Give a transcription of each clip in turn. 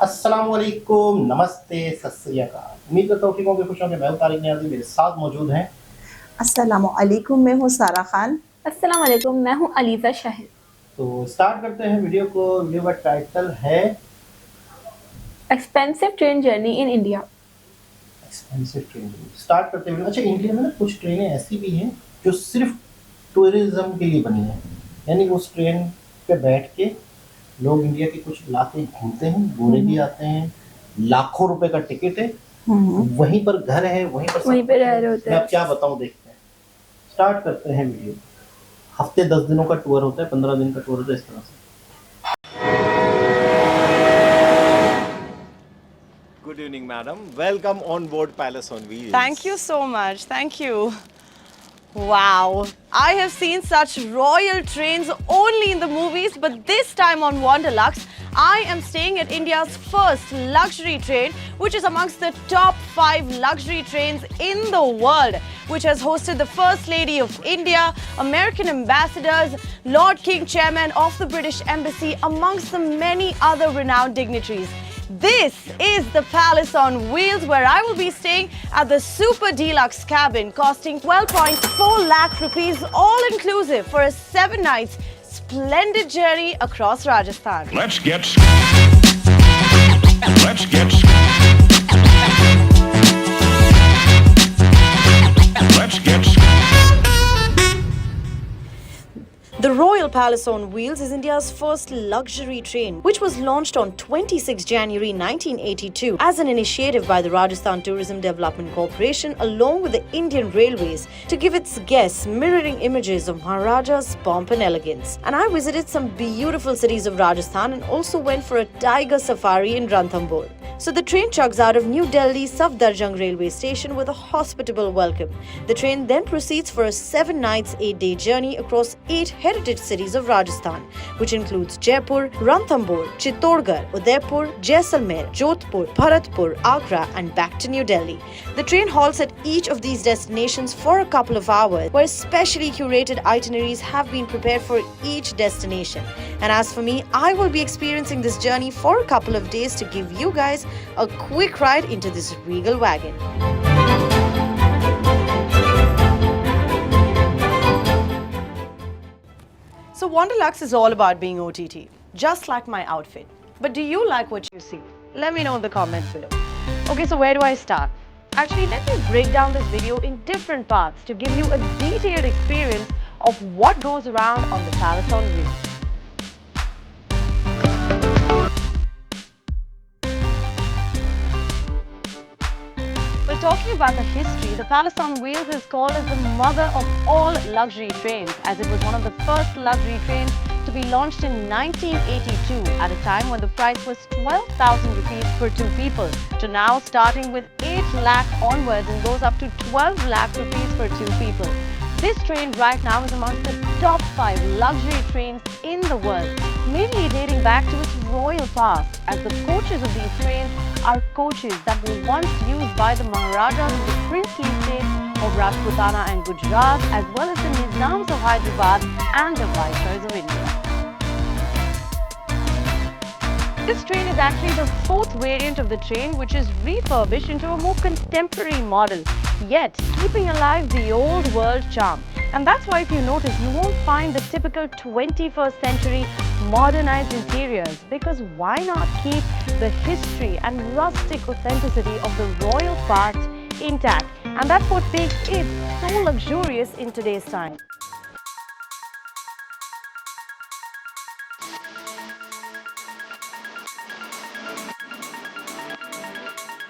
अस्सलाम वालेकुम, नमस्ते, सत श्री अकाल। उम्मीद करता हूँ कि होंगे, खुश होंगे। मैं हूँ तारिक नियाज़ी, मेरे साथ मौजूद हैं। अस्सलामु अलैकुम, मैं हूँ सारा खान। अस्सलाम वालेकुम, मैं हूँ अलीज़ा शाहिद। तो स्टार्ट करते हैं वीडियो को। वीडियो का टाइटल है expensive train journey in India. Expensive train. Start करते हैं। अच्छा, इंडिया में ना कुछ ट्रेनें ऐसी भी हैं जो सिर्फ टूरिज्म के लिए बनी हैं, यानी उस ट्रेन पे बैठ के लोग इंडिया के कुछ इलाके घूमते हैं, गोरे भी आते हैं, लाखों रुपए का टिकट है, वहीं पर घर है, वहीं पर रह रहे होते मैं हैं। अब क्या बताऊं, देखते हैं। स्टार्ट करते हैं वीडियो। हफ्ते 10 दिनों का टूर होता है, 15 दिन का टूर होता है, इस तरह से। Good evening, madam. Welcome on board Palace on Wheels. Thank you so much. Thank you. Wow. I have seen such royal trains only in the movies, but this time on Wanderlux, I am staying at India's first luxury train, which is amongst the top 5 luxury trains in the world, which has hosted the First Lady of India, American ambassadors, Lord King Chairman of the British Embassy, amongst the many other renowned dignitaries. This is the Palace on Wheels, where I will be staying at the Super Deluxe cabin, costing 12.4 lakh rupees, all inclusive, for a 7 nights splendid journey across Rajasthan. Let's get The Royal Palace on Wheels is India's first luxury train, which was launched on 26 January 1982 as an initiative by the Rajasthan Tourism Development Corporation along with the Indian Railways to give its guests mirroring images of Maharaja's pomp and elegance. And I visited some beautiful cities of Rajasthan and also went for a tiger safari in Ranthambore. So the train chugs out of New Delhi's Safdarjung railway station with a hospitable welcome. The train then proceeds for a 7 nights, 8-day journey across 8 heritage cities of Rajasthan, which includes Jaipur, Ranthambore, Chittorgarh, Udaipur, Jaisalmer, Jodhpur, Bharatpur, Agra, and back to New Delhi. The train halts at each of these destinations for a couple of hours, where specially curated itineraries have been prepared for each destination. And as for me, I will be experiencing this journey for a couple of days to give you guys a quick ride into this regal wagon. So Wanderlux is all about being OTT, just like my outfit. But do you like what you see? Let me know in the comments below. Okay, so where do I start? Actually, let me break down this video in different parts to give you a detailed experience of what goes around on the Palace on Wheels. Well, talking about the history, the Palace on Wheels is called as the mother of all luxury trains, as it was one of the first luxury trains to be launched in 1982 at a time when the price was 12,000 rupees for 2 people, to now starting with 8 lakh onwards and goes up to 12 lakh rupees for 2 people. This train right now is amongst the top 5 luxury trains in the world, mainly dating back to its royal past, as the coaches of these trains are coaches that were once used by the Maharajas of the princely states of Rajputana and Gujarat, as well as the Nizams of Hyderabad and the Viceroys of India. This train is actually the 4th variant of the train, which is refurbished into a more contemporary model, yet keeping alive the old world charm. And that's why, if you notice, you won't find the typical 21st century modernized interiors, because why not keep the history and rustic authenticity of the royal part intact? And that's what makes it so luxurious in today's time.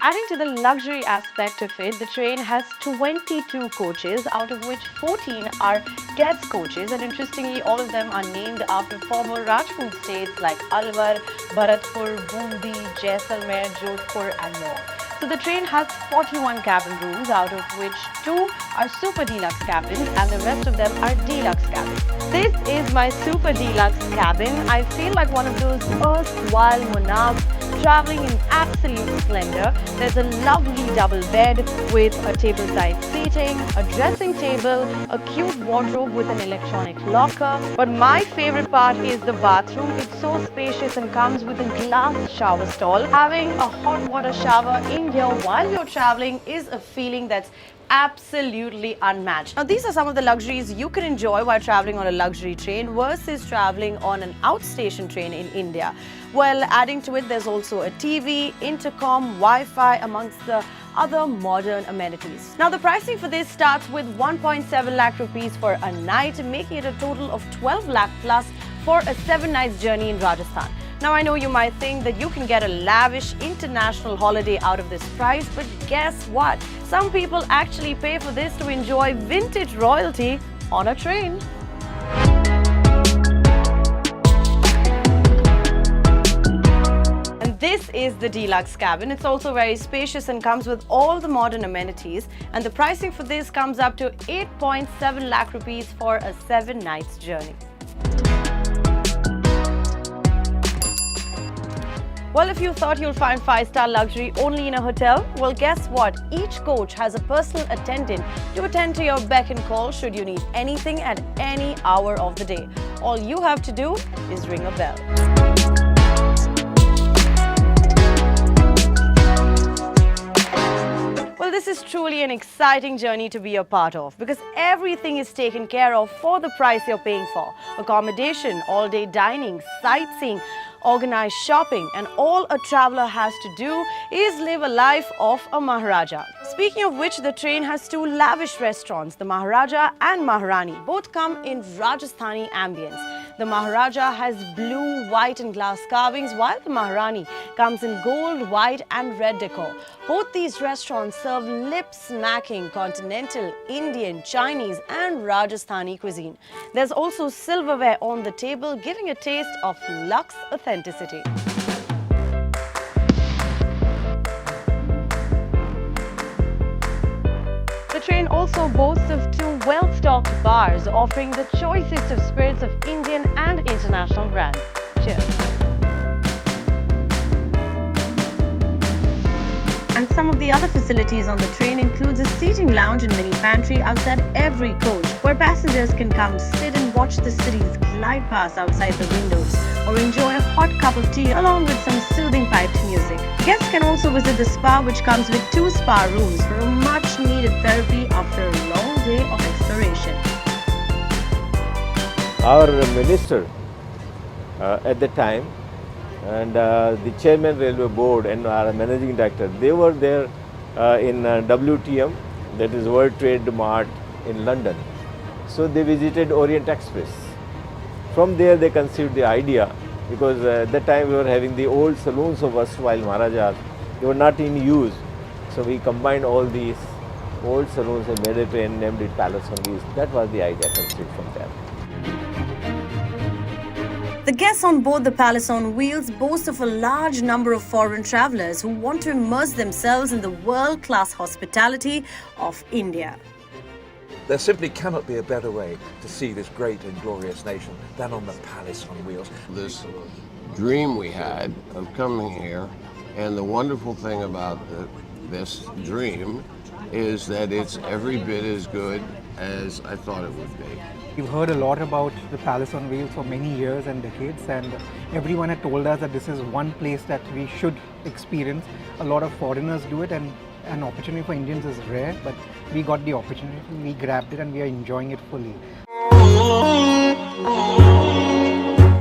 Adding to the luxury aspect of it, the train has 22 coaches, out of which 14 are guest coaches, and interestingly, all of them are named after former Rajput states like Alwar, Bharatpur, Bundi, Jaisalmer, Jodhpur, and more. So the train has 41 cabin rooms, out of which 2 are Super Deluxe cabins and the rest of them are Deluxe cabins. This is my Super Deluxe cabin. I feel like one of those erstwhile monarchs traveling in absolute splendor. There's a lovely double bed with a tableside seating, a dressing table, a cute wardrobe with an electronic locker. But my favorite part is the bathroom. It's so spacious and comes with a glass shower stall. Having a hot water shower in here while you're traveling is a feeling that's absolutely unmatched. Now, these are some of the luxuries you can enjoy while traveling on a luxury train versus traveling on an outstation train in India. Well, adding to it, there's also a TV, intercom, Wi-Fi, amongst the other modern amenities. Now, the pricing for this starts with 1.7 lakh rupees for a night, making it a total of 12 lakh plus for a 7-night journey in Rajasthan. Now, I know you might think that you can get a lavish international holiday out of this price, but guess what? Some people actually pay for this to enjoy vintage royalty on a train. And this is the deluxe cabin. It's also very spacious and comes with all the modern amenities. And the pricing for this comes up to 8.7 lakh rupees for a 7-night journey. Well, if you thought you'll find 5-star luxury only in a hotel, well, guess what? Each coach has a personal attendant to attend to your beck and call should you need anything at any hour of the day. All you have to do is ring a bell. Well, this is truly an exciting journey to be a part of because everything is taken care of for the price you're paying for. Accommodation, all-day dining, sightseeing, organized shopping, and all a traveler has to do is live a life of a Maharaja. Speaking of which, the train has 2 lavish restaurants, the Maharaja and Maharani. Both come in Rajasthani ambience. The Maharaja has blue, white and glass carvings, while the Maharani comes in gold, white and red decor. Both these restaurants serve lip-smacking continental, Indian, Chinese and Rajasthani cuisine. There's also silverware on the table, giving a taste of luxe authenticity. The train also boasts of 2 well-stocked bars offering the choicest of spirits of Indian and international brands. Cheers! And some of the other facilities on the train includes a seating lounge and mini pantry outside every coach, where passengers can come sit and watch the cities glide past outside the windows, or enjoy a hot cup of tea along with some soothing piped music. Guests can also visit the spa, which comes with 2 spa rooms for a much-needed therapy after a long day of exploration. Our minister at the time and the chairman railway board and our managing director, they were there in WTM, that is World Trade Mart in London. So they visited Orient Express. From there they conceived the idea, because at that time we were having the old saloons of erstwhile Maharajas. They were not in use. So we combined all these old saloons and made it and named it Palace on Wheels. That was the idea conceived from there. The guests on board the Palace on Wheels boast of a large number of foreign travelers who want to immerse themselves in the world-class hospitality of India. There simply cannot be a better way to see this great and glorious nation than on the Palace on Wheels. This dream we had of coming here, and the wonderful thing about this dream is that it's every bit as good as I thought it would be. We've heard a lot about the Palace on Wheels for many years and decades, and everyone had told us that this is one place that we should experience. A lot of foreigners do it, and an opportunity for Indians is rare, but we got the opportunity, we grabbed it, and we are enjoying it fully.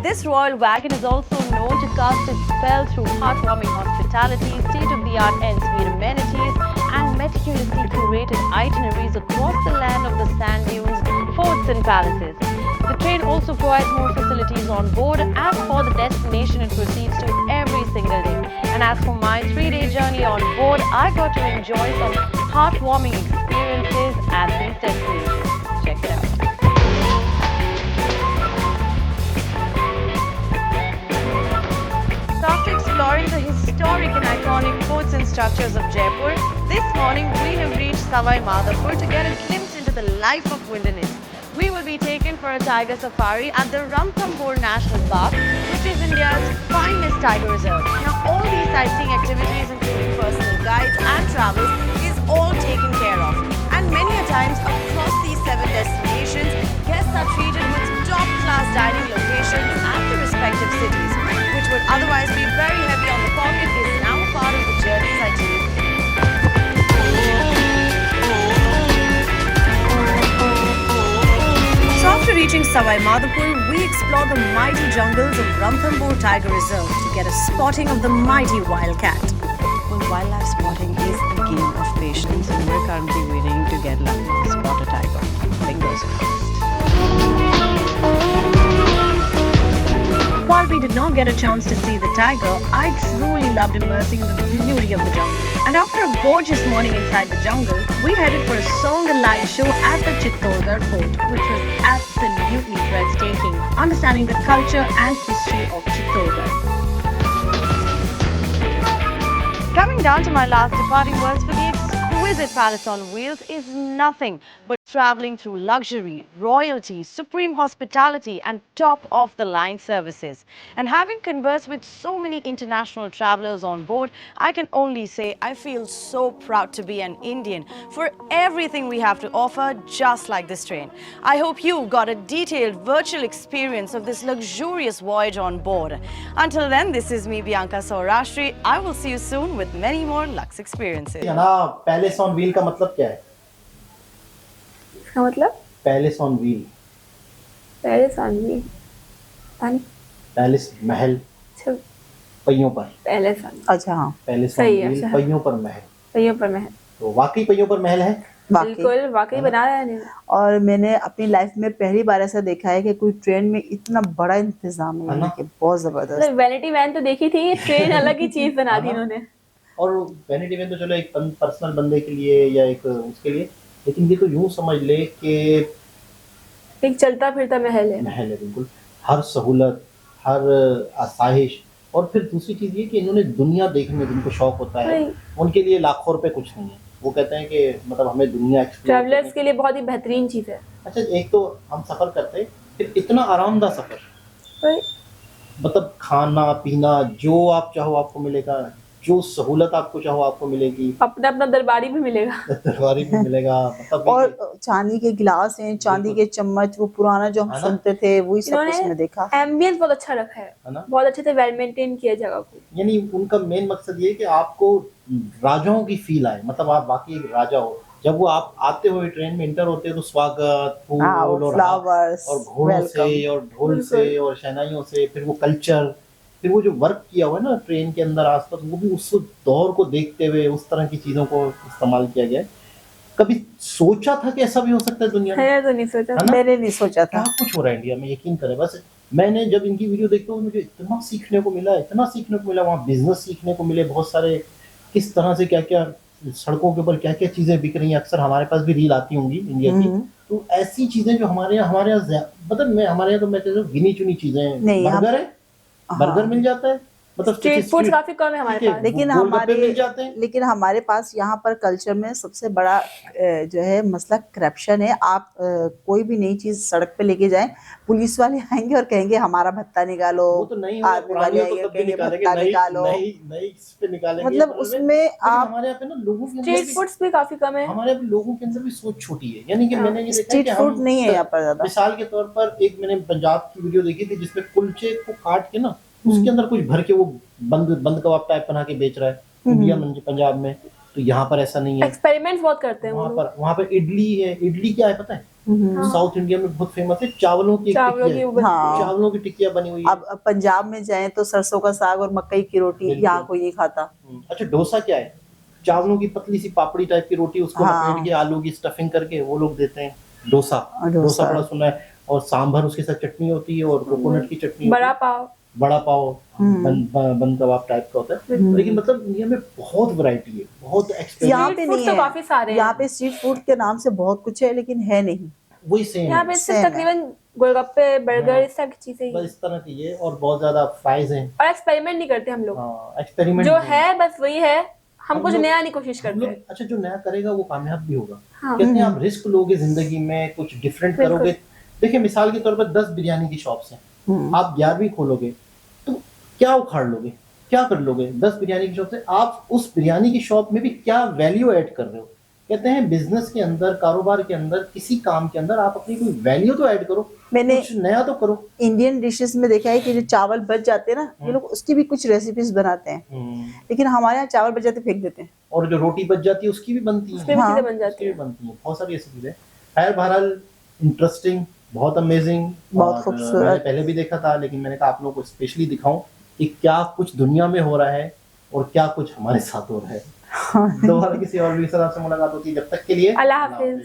This royal wagon is also known to cast its spell through heartwarming hospitality, state-of-the-art end-speed amenities, and meticulously curated itineraries across the land of the sand dunes, forts and palaces. The train also provides more facilities on board as for the destination it proceeds to every single day. And as for my 3-day journey on board, I got to enjoy some heartwarming experiences at these destinations. Check it out. After exploring the historic and iconic forts and structures of Jaipur, this morning we have reached Savai Madhopur to get a glimpse into the life of wilderness. We will be taken for a tiger safari at the Ranthambore National Park, which is India's finest tiger reserve. Now, all these sightseeing activities, including personal guides and travels, is all taken care of. And many a times across these 7 destinations, guests are treated with top-class dining locations at the respective cities, which would otherwise be very heavy on the pocket, is now a part of the journey's itinerary. So after reaching Savai Madhopur, we explore the mighty jungles of Ranthambore Tiger Reserve to get a spotting of the mighty wildcat. Well, wildlife spotting is a game of patience, and we're currently waiting to get lucky to spot a tiger. Fingers crossed. While we did not get a chance to see the tiger, I truly loved immersing in the beauty of the jungle. And after a gorgeous morning inside the jungle, we headed for a song and light show at the Chittorgarh Fort, which was absolutely breathtaking, understanding the culture and history of Chittorgarh. Coming down to my last departing words for the exquisite palace on wheels is nothing but traveling through luxury, royalty, supreme hospitality and top-of-the-line services. And having conversed with so many international travelers on board, I can only say I feel so proud to be an Indian for everything we have to offer, just like this train. I hope you got a detailed virtual experience of this luxurious voyage on board. Until then, this is me, Bianca Saurashtri. I will see you soon with many more Lux experiences. ना palace on wheel का मतलब क्या है? इसका मतलब palace on wheel, palace on wheel, पानी, palace महल अच्छा, पहियों पर, पैलेस ऑन, अच्छा हाँ, पैलेस ऑन सही है, व्हील अच्छा। पहियों पर महल। पहियों पर महल, तो वाकई पहियों पर महल है। बिल्कुल वाकई बना रहा है। और मैंने अपनी लाइफ में पहली बार ऐसा देखा है कि कोई ट्रेन में इतना बड़ा इंतजाम है, यानी कि बहुत जबरदस्त। मतलब वैनिटी वैन तो देखी थी, ये ट्रेन अलग ही चीज बना दी इन्होंने। और वैनिटी वैन तो चलो एक पर्सनल बंदे के लिए या एक उसके लिए, लेकिन ये तो यूं समझ ले कि एक चलता फिरता महल है। महल है, बिल्कुल हर सहूलत, हर आसाइश। और फिर दूसरी चीज़ ये कि इन्होंने दुनिया देखने में जिनको शौक होता है, उनके लिए लाखों रुपए कुछ नहीं है। वो कहते हैं कि मतलब हमें दुनिया एक्सप्लोर ट्रैवलर्स के लिए बहुत ही बेहतरीन चीज है। अच्छा, एक तो हम सफ़र करते हैं, फिर इतना आरामदाह सफ़र, मतलब खाना पीना जो आप चाहो आपको मिलेगा, जो सहूलत आपको चाहो आपको मिलेगी, अपना अपना दरबारी भी मिलेगा, दरबारी भी मिलेगा, मतलब और चांदी के गिलास हैं, चांदी के चम्मच, वो पुराना जो हम सुनते थे वही सब कुछ मैंने देखा। एम्बियंस बहुत अच्छा रखा है ना? बहुत अच्छे से वेल मेंटेन किया जगह को। यानी उनका मेन मकसद ये है कि आपको राजाओं की फील आए, मतलब आप वाकई एक राजा हो। जब वो आप आते हुए ट्रेन में इंटर होते हैं तो स्वागत, फूल और फ्लावर्स और घोड़ों से और ढोल से और शहनाइयों से, फिर वो कल्चर, फिर वो जो वर्क किया हुआ है ना ट्रेन के अंदर आसपास, वो भी उस दौर को देखते हुए उस तरह की चीज़ों को इस्तेमाल किया गया है। कभी सोचा था कि ऐसा भी हो सकता है दुनिया में? तो नहीं सोचा, मैंने नहीं सोचा था। कुछ हो रहा है इंडिया में, यकीन करें। बस मैंने जब इनकी वीडियो देखता हूँ मुझे इतना सीखने को मिला, इतना सीखने को मिला। वहाँ बिजनेस सीखने को मिले बहुत सारे, किस तरह से क्या क्या सड़कों के ऊपर क्या क्या चीज़ें बिक रही हैं। अक्सर हमारे पास भी रील आती होंगी इंडिया की, तो ऐसी चीज़ें जो हमारे यहाँ मतलब हमारे यहाँ तो मैं कहता हूँ गिनी चुनी चीज़ें। बर्गर है, बर्गर मिल जाता है, मतलब स्ट्रीट फूड काफी कम है हमारे पास, लेकिन हमारे पास यहाँ पर कल्चर में सबसे बड़ा जो है मसला करप्शन है। आप कोई भी नई चीज सड़क पे लेके जाएं, पुलिस वाले आएंगे और कहेंगे हमारा भत्ता निकालो, तो नहीं आर्मी वाले आएंगे कहेंगे भत्ता निकालो, मतलब उसमें आप हमारे यहाँ पे ना लोगों के स्ट्रीट फूड्स भी काफी कम है। हमारे लोगों के अंदर भी सोच छोटी है, यानी कि मैंने ये देखा स्ट्रीट फूड नहीं है यहाँ पर ज्यादा। मिसाल के तौर पर एक मैंने पंजाब की वीडियो देखी थी जिसमें कुलचे को काट के ना उसके अंदर कुछ भर के वो बंद कबाब टाइप बना के बेच रहा है इंडिया में, पंजाब में। तो यहाँ पर ऐसा नहीं है, एक्सपेरिमेंट्स बहुत करते हैं वहाँ पर इडली है। इडली क्या है पता है? साउथ इंडिया में बहुत फेमस है, चावलों की टिक्कियाँ बनी हुई है। अब पंजाब में जाएं तो सरसों का साग और मकई की रोटी यहाँ कोई नहीं खाता। अच्छा, डोसा क्या है? चावलों की पतली सी पापड़ी टाइप की रोटी, उसको लपेट के आलू की स्टफिंग करके वो लोग देते हैं, डोसा बड़ा सुना है। और सांभर, उसके साथ चटनी होती है और कोकोनट की चटनी, बड़ा पाव बंद कबाब टाइप का होता है। लेकिन मतलब इंडिया में बहुत वैरायटी है, बहुत यहाँ पे नहीं है, काफी सारे यहाँ पे स्ट्रीट फूड के नाम से बहुत कुछ है लेकिन है नहीं, वही सेम यहाँ पे सिर्फ तकरीबन गोलगप्पे, बर्गर, इस टाइप की चीजें, बस इस तरह की है। और बहुत ज्यादा फ्राइज हैं, और एक्सपेरिमेंट नहीं करते हम लोग। एक्सपेरिमेंट जो है बस वही है, हम कुछ नया नहीं कोशिश हम करते लोग अच्छा जो नया करेगा वो कामयाब भी होगा। हाँ। कहते हैं आप रिस्क लोगे जिंदगी में, कुछ डिफरेंट बिल्कुल। करोगे। देखिए मिसाल के तौर पर 10 बिरयानी की शॉप्स हैं, आप 11वीं खोलोगे तो क्या उखाड़ लोगे, क्या कर लोगे? 10 बिरयानी की शॉप से आप उस बिरयानी की शॉप में भी क्या वैल्यू ऐड कर रहे हो? कहते हैं बिजनेस के अंदर, कारोबार के अंदर, किसी काम के अंदर आप अपनी कोई वैल्यू तो ऐड करो, मैंने कुछ नया तो करो। इंडियन डिशेस में देखा है कि जो चावल बच जाते हैं ना, ये लोग उसकी भी कुछ रेसिपीज बनाते हैं, लेकिन हमारे यहाँ चावल बच जाते फेंक देते हैं। और जो रोटी बच जाती है उसकी भी बनती है, उसमें भी चीजें बन उसकी जाती भी है। बनती है, बहुत सारी ऐसी चीजें। खैर बहरहाल इंटरेस्टिंग, बहुत अमेजिंग, बहुत खूबसूरत। मैंने पहले भी देखा था लेकिन मैंने कहा आप लोगों को स्पेशली दिखाऊं कि क्या कुछ दुनिया में हो रहा है और क्या कुछ हमारे साथ हो रहा है। दोबारा किसी और भी सलाह से मुलाकात होती है, जब तक के लिए अल्लाह हाफिज।